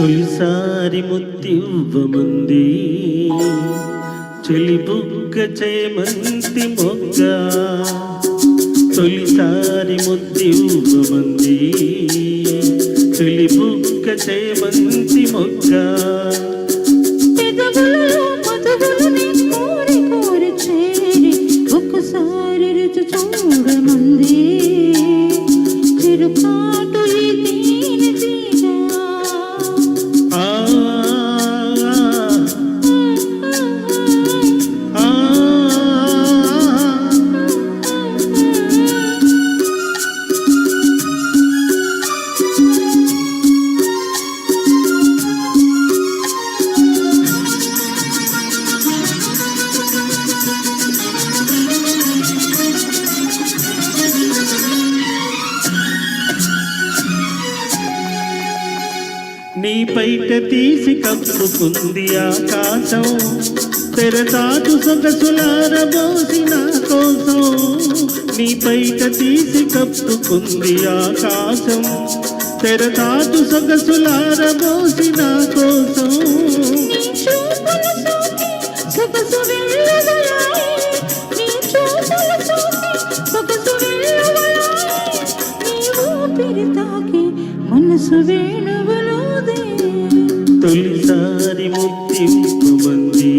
తొలిసారి ముత్తివ్వమంది చెలి బుగ్గ చేమంతి మొగ్గ. తొలిసారి ముత్తివ్వమంది చెలి బుగ్గ చేమంతి మొగ్గ. ఒకసారి రుచి చూడమంది చిరుకాటు నీ పైట తీసి కప్పుకుంది ఆకాశం, తెరచాటు సొగసులారబోసి నా కోసం. నీ పైట తీసి కప్పుకుంది ఆకాశం, తెరచాటు సొగసులారబోసి నా కోసం. మనసు వేణువులోదే తొలిసారి ముత్తివ్వమంది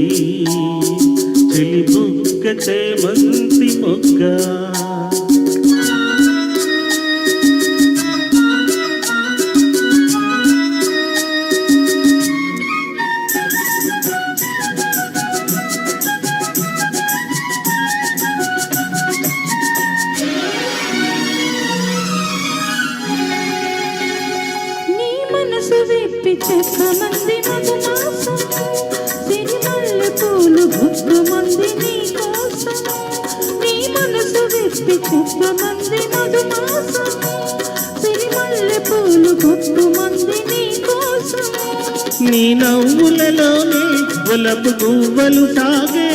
చెలి బుగ్గ చేమంతి మొగ్గ. విప్పి చెప్పమంది మధుమాసం, సిరిమల్లె పూలు గుప్పమంది నీ కోసం. నీ మనసు విప్పి చెప్పమంది మధుమాసం, సిరిమల్లె పూలు గుప్పమంది నీ కోసం. నీ నవ్వులలోనే వలపు గువ్వలు సాగే,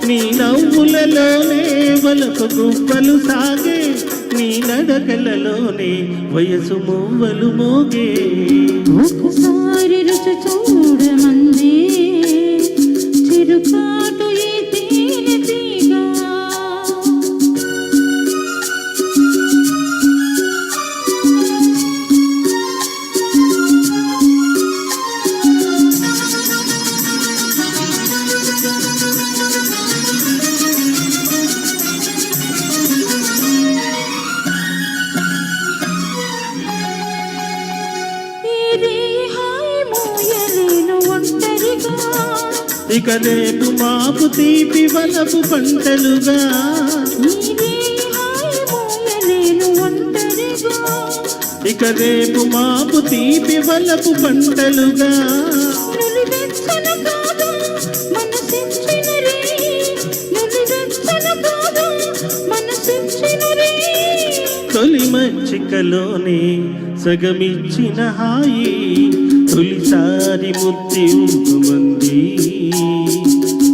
నీ నవ్వులలోనే వలపు గువ్వలు సాగే. నీ నడకలలోనే వయసు మువ్వలు మోగే. ఒకసారి రుచి చూడమంది చిరుకాటు ఈ తేనె తీగ. ఇక రేపు మాపు తీపి వలపు పంటలుగా, ఇక రేపు మాపు తీపి వలపు పంటలుగా. తొలి మచ్చికలోనే సగమిచ్చిన హాయి, తొలిసారి ముత్తివ్వమంది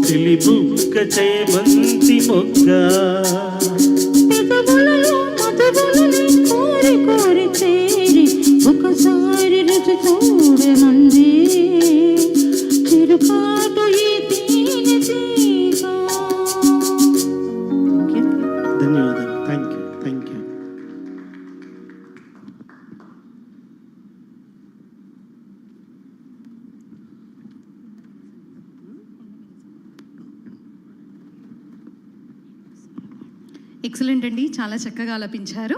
చెలి బుగ్గ చేమంతి మొగ్గ. కోరి కోరి చేరి ఒకసారి రుచి చూడమంది చిరుకాటు ఈ తేనె తీగ. ధన్యవాదాలు. Thank you. ఎక్సలెంట్ అండి, చాలా చక్కగా ఆలపించారు.